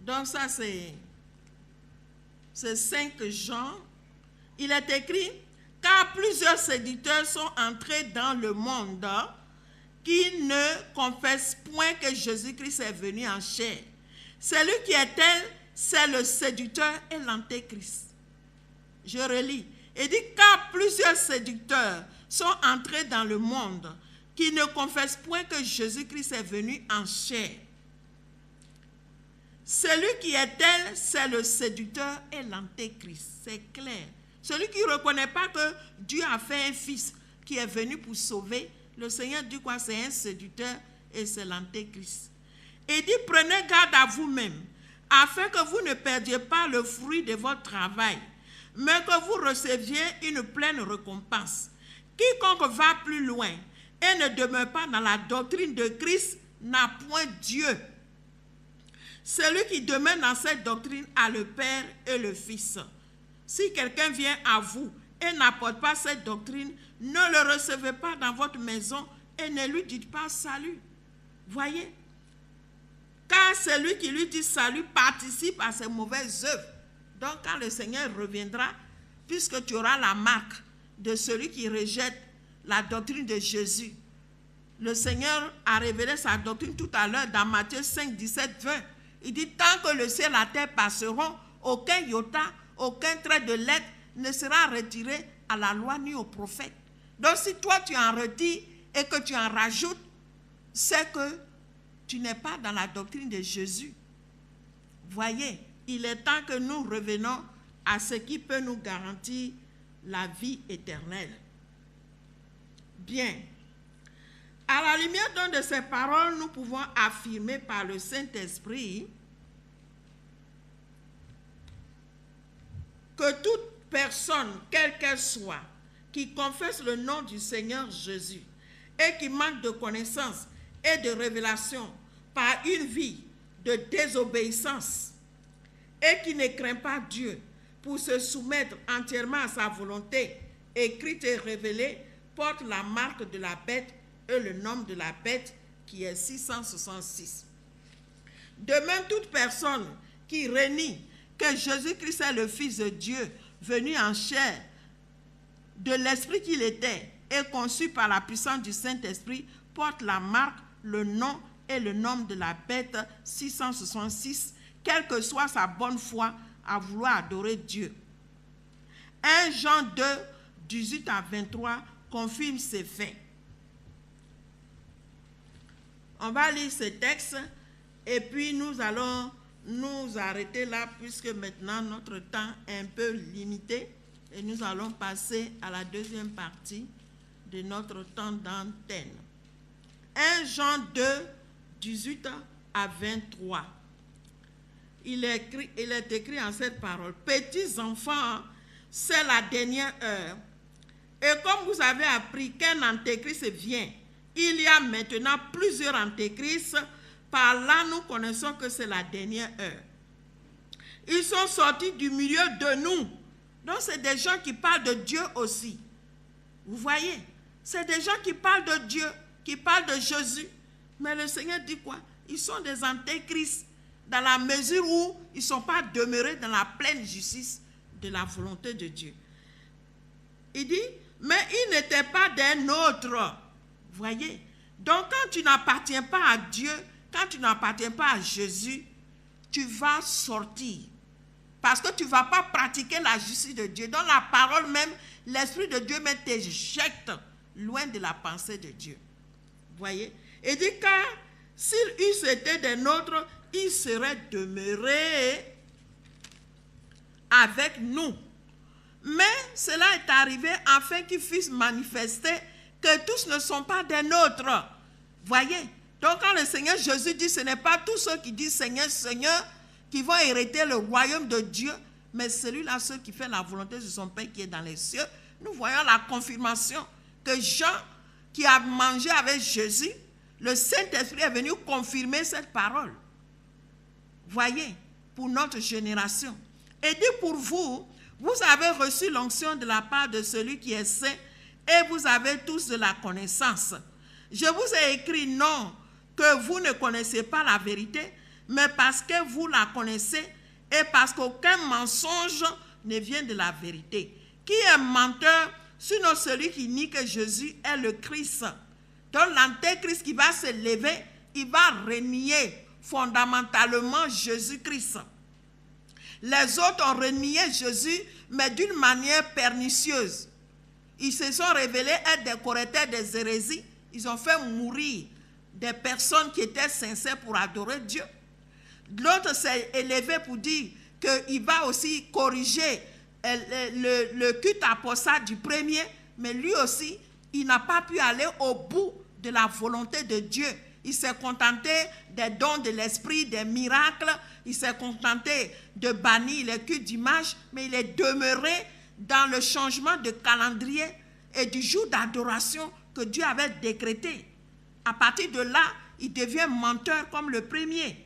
donc ça c'est 5 Jean. Il est écrit, car plusieurs séducteurs sont entrés dans le monde qui ne confessent point que Jésus-Christ est venu en chair. Celui qui est tel, c'est le séducteur et l'antéchrist. Je relis. Il dit, car plusieurs séducteurs sont entrés dans le monde qui ne confessent point que Jésus-Christ est venu en chair. Celui qui est tel, c'est le séducteur et l'antéchrist. C'est clair. Celui qui ne reconnaît pas que Dieu a fait un fils qui est venu pour sauver, le Seigneur dit quoi? C'est un séducteur et c'est l'antéchrist. Et dit, prenez garde à vous-même, afin que vous ne perdiez pas le fruit de votre travail, mais que vous receviez une pleine récompense. Quiconque va plus loin et ne demeure pas dans la doctrine de Christ n'a point Dieu. Celui qui demeure dans cette doctrine a le Père et le Fils. Si quelqu'un vient à vous et n'apporte pas cette doctrine, ne le recevez pas dans votre maison et ne lui dites pas salut. Voyez? Car celui qui lui dit salut participe à ses mauvaises œuvres. Donc quand le Seigneur reviendra, puisque tu auras la marque de celui qui rejette la doctrine de Jésus. Le Seigneur a révélé sa doctrine tout à l'heure dans Matthieu 5, 17, 20. Il dit, tant que le ciel et la terre passeront, aucun iota, aucun trait de lettre ne sera retiré à la loi ni au prophète. Donc si toi tu en retires et que tu en rajoutes, c'est que tu n'es pas dans la doctrine de Jésus. Voyez, il est temps que nous revenons à ce qui peut nous garantir la vie éternelle. Bien. À la lumière donc de ces paroles, nous pouvons affirmer par le Saint-Esprit que toute personne, quelle qu'elle soit, qui confesse le nom du Seigneur Jésus et qui manque de connaissance et de révélation par une vie de désobéissance et qui ne craint pas Dieu pour se soumettre entièrement à sa volonté écrite et révélée, porte la marque de la bête et le nom de la bête qui est 666. De même, toute personne qui renie que Jésus-Christ est le Fils de Dieu, venu en chair, de l'Esprit qu'il était, et conçu par la puissance du Saint-Esprit, porte la marque, le nom et le nom de la bête 666, quelle que soit sa bonne foi à vouloir adorer Dieu. 1 Jean 2, 18 à 23 confirme ces faits. On va lire ce texte et puis nous allons nous arrêter là puisque maintenant notre temps est un peu limité et nous allons passer à la deuxième partie de notre temps d'antenne. 1 Jean 2, 18 à 23. Il est écrit en cette parole: petits enfants, c'est la dernière heure. Et comme vous avez appris qu'un antéchrist vient, il y a maintenant plusieurs antéchrists. Par là, nous connaissons que c'est la dernière heure. Ils sont sortis du milieu de nous. Donc, c'est des gens qui parlent de Dieu aussi. Vous voyez? C'est des gens qui parlent de Dieu, qui parlent de Jésus. Mais le Seigneur dit quoi? Ils sont des antéchrists dans la mesure où ils ne sont pas demeurés dans la pleine justice de la volonté de Dieu. Il dit, mais ils n'étaient pas d'un autre. Voyez? Donc, quand tu n'appartiens pas à Dieu, quand tu n'appartiens pas à Jésus, tu vas sortir. Parce que tu ne vas pas pratiquer la justice de Dieu. Dans la parole même, l'Esprit de Dieu même te jette loin de la pensée de Dieu. Voyez? Et dit, car s'ils eussent été des nôtres, ils seraient demeurés avec nous. Mais cela est arrivé afin qu'ils fussent manifestés que tous ne sont pas des nôtres. Voyez? Donc quand le Seigneur Jésus dit, ce n'est pas tous ceux qui disent Seigneur, Seigneur, qui vont hériter le royaume de Dieu, mais celui-là, ceux qui font la volonté de son Père qui est dans les cieux. Nous voyons la confirmation que Jean, qui a mangé avec Jésus, le Saint-Esprit est venu confirmer cette parole. Voyez, pour notre génération. Et dit pour vous, vous avez reçu l'onction de la part de celui qui est saint et vous avez tous de la connaissance. Je vous ai écrit non que vous ne connaissez pas la vérité, mais parce que vous la connaissez et parce qu'aucun mensonge ne vient de la vérité. Qui est menteur, sinon celui qui nie que Jésus est le Christ? Donc l'antéchrist qui va se lever, il va renier fondamentalement Jésus-Christ. Les autres ont renié Jésus, mais d'une manière pernicieuse. Ils se sont révélés être des correcteurs des hérésies. Ils ont fait mourir des personnes qui étaient sincères pour adorer Dieu. L'autre s'est élevé pour dire qu'il va aussi corriger le culte apostat du premier, mais lui aussi, il n'a pas pu aller au bout de la volonté de Dieu. Il s'est contenté des dons de l'esprit, des miracles. Il s'est contenté de bannir les cultes d'images, mais il est demeuré dans le changement de calendrier et du jour d'adoration que Dieu avait décrété. À partir de là, il devient menteur comme le premier.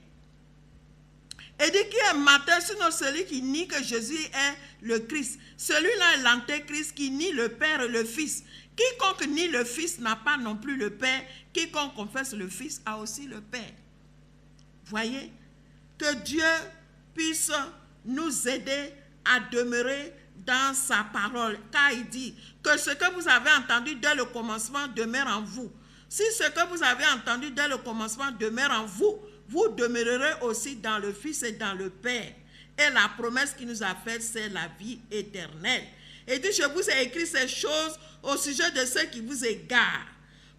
Et dit qui est menteur, sinon celui qui nie que Jésus est le Christ. Celui-là est l'antéchrist qui nie le Père et le Fils. Quiconque nie le Fils n'a pas non plus le Père. Quiconque confesse le Fils a aussi le Père. Voyez, que Dieu puisse nous aider à demeurer dans sa parole. Car il dit que ce que vous avez entendu dès le commencement demeure en vous. Si ce que vous avez entendu dès le commencement demeure en vous, vous demeurerez aussi dans le Fils et dans le Père. Et la promesse qu'il nous a faite, c'est la vie éternelle. Et dit, je vous ai écrit ces choses au sujet de ceux qui vous égarent.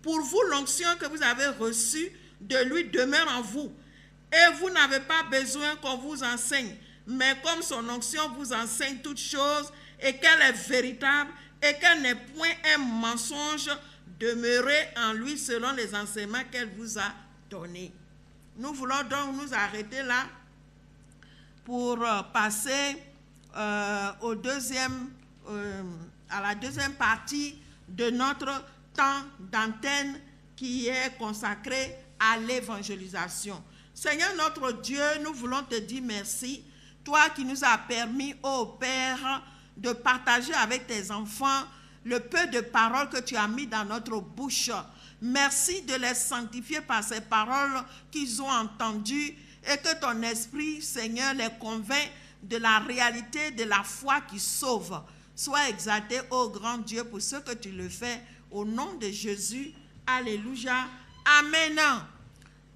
Pour vous, l'onction que vous avez reçue de lui demeure en vous. Et vous n'avez pas besoin qu'on vous enseigne. Mais comme son onction vous enseigne toutes choses, et qu'elle est véritable, et qu'elle n'est point un mensonge, demeurez en lui selon les enseignements qu'elle vous a donnés. Nous voulons donc nous arrêter là pour passer à la deuxième partie de notre temps d'antenne qui est consacré à l'évangélisation. Seigneur notre Dieu, nous voulons te dire merci, toi qui nous as permis, ô Père, de partager avec tes enfants le peu de paroles que tu as mis dans notre bouche. Merci de les sanctifier par ces paroles qu'ils ont entendues et que ton esprit, Seigneur, les convainc de la réalité de la foi qui sauve. Sois exalté, ô grand Dieu, pour ce que tu le fais. Au nom de Jésus, alléluia, amen.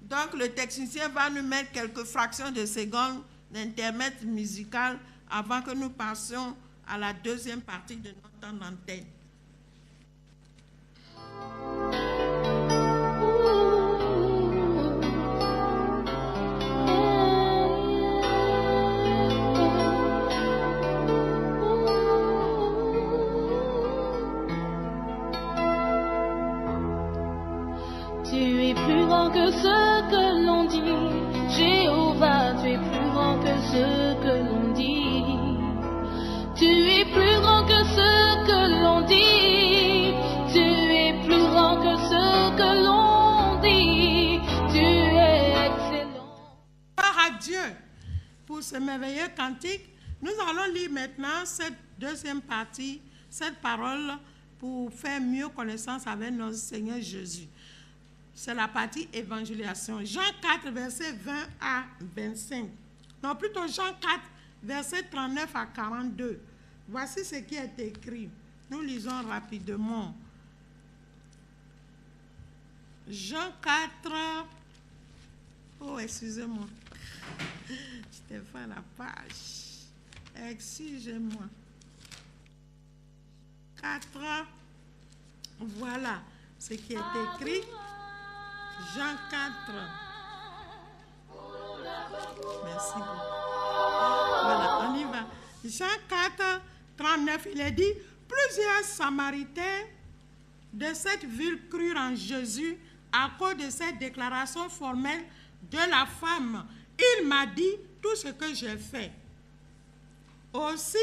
Donc le technicien va nous mettre quelques fractions de secondes d'intermède musical avant que nous passions à la deuxième partie de notre temps d'antenne. Tu es plus grand que ce que l'on dit, Jéhovah, tu es plus grand que ce que l'on dit. Tu es plus grand que ce que l'on dit, tu es plus grand que ce que l'on dit, tu es excellent. Gloire à Dieu pour ce merveilleux cantique. Nous allons lire maintenant cette deuxième partie, cette parole pour faire mieux connaissance avec notre Seigneur Jésus. C'est la partie évangélisation. Jean 4, versets 20 à 25. Non, plutôt Jean 4, versets 39 à 42. Voici ce qui est écrit. Nous lisons rapidement. Jean 4. Oh, excusez-moi. Je t'ai fait la page. Excusez-moi. 4. Voilà ce qui est écrit. Jean 4. Merci beaucoup. Voilà, on y va. Jean 4, 39, il est dit, plusieurs Samaritains de cette ville crurent en Jésus à cause de cette déclaration formelle de la femme. Il m'a dit tout ce que j'ai fait. Aussi,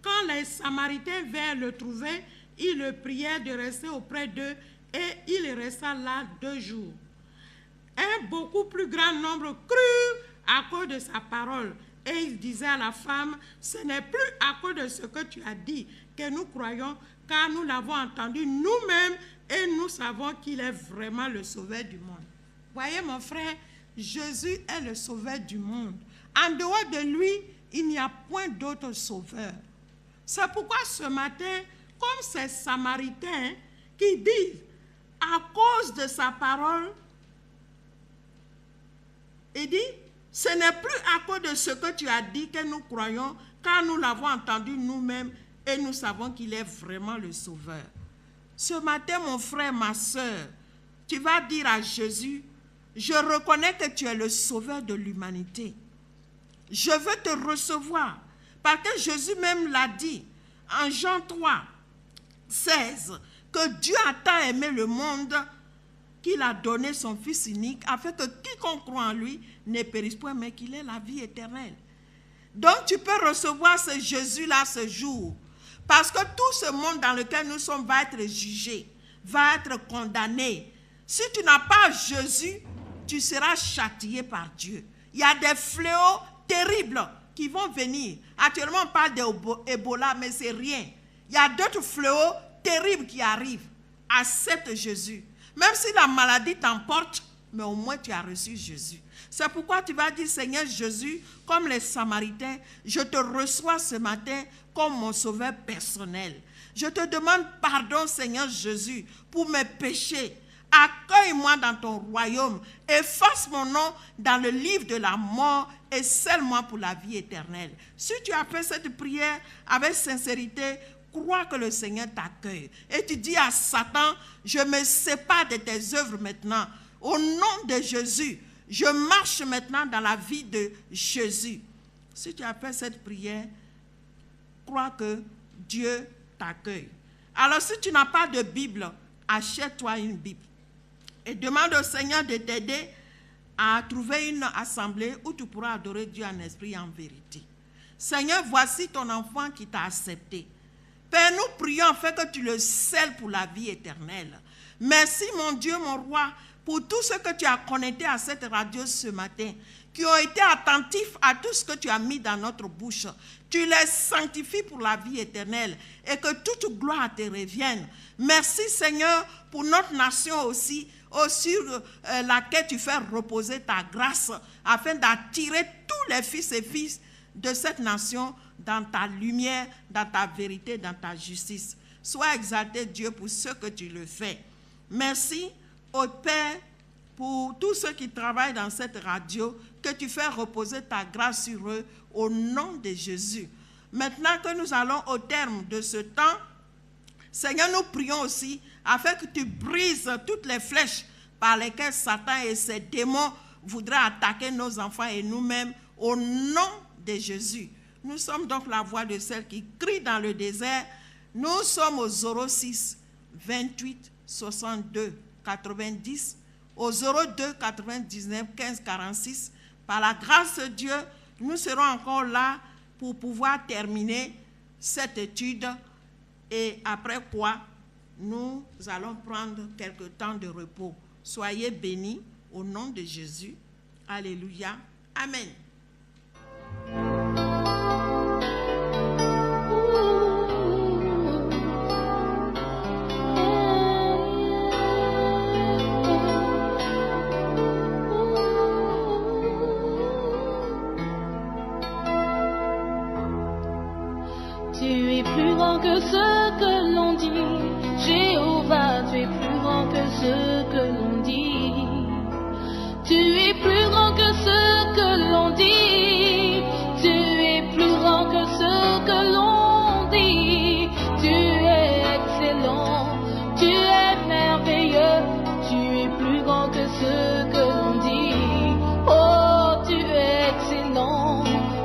quand les Samaritains vinrent le trouver, ils le prièrent de rester auprès d'eux et il resta là 2 jours. Un beaucoup plus grand nombre crurent à cause de sa parole. Et il disait à la femme, ce n'est plus à cause de ce que tu as dit que nous croyons, car nous l'avons entendu nous-mêmes et nous savons qu'il est vraiment le sauveur du monde. Voyez mon frère, Jésus est le sauveur du monde. En dehors de lui, il n'y a point d'autre sauveur. C'est pourquoi ce matin, comme ces Samaritains qui disent, à cause de sa parole, il dit, ce n'est plus à cause de ce que tu as dit que nous croyons, car nous l'avons entendu nous-mêmes et nous savons qu'il est vraiment le Sauveur. Ce matin, mon frère, ma soeur, tu vas dire à Jésus, je reconnais que tu es le Sauveur de l'humanité. Je veux te recevoir, parce que Jésus même l'a dit en Jean 3, 16, que Dieu a tant aimé le monde qu'il a donné son Fils unique, afin que quiconque croit en lui ne périsse point, mais qu'il ait la vie éternelle. Donc tu peux recevoir ce Jésus-là ce jour, parce que tout ce monde dans lequel nous sommes va être jugé, va être condamné. Si tu n'as pas Jésus, tu seras châtié par Dieu. Il y a des fléaux terribles qui vont venir. Actuellement, on parle d'Ebola, mais c'est rien. Il y a d'autres fléaux terribles qui arrivent. Accepte Jésus. Même si la maladie t'emporte, mais au moins tu as reçu Jésus. C'est pourquoi tu vas dire, Seigneur Jésus, comme les Samaritains, je te reçois ce matin comme mon sauveur personnel. Je te demande pardon, Seigneur Jésus, pour mes péchés. Accueille-moi dans ton royaume. Efface mon nom dans le livre de la mort et scelle-moi pour la vie éternelle. Si tu as fait cette prière avec sincérité, crois que le Seigneur t'accueille. Et tu dis à Satan, je me sépare de tes œuvres maintenant. Au nom de Jésus, je marche maintenant dans la vie de Jésus. Si tu as fait cette prière, crois que Dieu t'accueille. Alors si tu n'as pas de Bible, achète-toi une Bible. Et demande au Seigneur de t'aider à trouver une assemblée où tu pourras adorer Dieu en esprit et en vérité. Seigneur, voici ton enfant qui t'a accepté. Père, nous prions afin que tu le scelles pour la vie éternelle. Merci mon Dieu, mon roi, pour tout ce que tu as connecté à cette radio ce matin, qui ont été attentifs à tout ce que tu as mis dans notre bouche. Tu les sanctifies pour la vie éternelle et que toute gloire te revienne. Merci Seigneur pour notre nation aussi, sur laquelle tu fais reposer ta grâce afin d'attirer tous les fils et filles de cette nation dans ta lumière, dans ta vérité, dans ta justice. Sois exalté Dieu pour ce que tu le fais. Merci au Père pour tous ceux qui travaillent dans cette radio, que tu fais reposer ta grâce sur eux au nom de Jésus. Maintenant que nous allons au terme de ce temps, Seigneur, nous prions aussi afin que tu brises toutes les flèches par lesquelles Satan et ses démons voudraient attaquer nos enfants et nous-mêmes au nom de Jésus. Nous sommes donc la voix de celle qui crie dans le désert. Nous sommes au 06 28 62 90, au 02 99 15 46. Par la grâce de Dieu, nous serons encore là pour pouvoir terminer cette étude et après quoi, nous allons prendre quelque temps de repos. Soyez bénis au nom de Jésus. Alléluia. Amen. Tu es plus grand que ce que l'on dit. Jéhovah, tu es plus grand que ce que l'on dit. Tu es plus grand que ce que l'on dit. Tu es plus grand que ce que l'on dit. Tu es excellent. Tu es merveilleux. Tu es plus grand que ce que l'on dit. Oh, tu es excellent.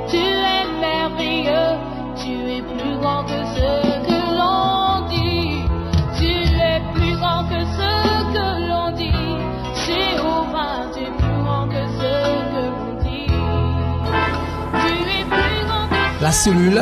Tu es merveilleux. Tu es plus grand que ce que l'on dit. Tu es plus grand que ce que l'on dit. Jéhovah, tu es plus grand que ce que l'on dit. Tu es plus grand que La cellule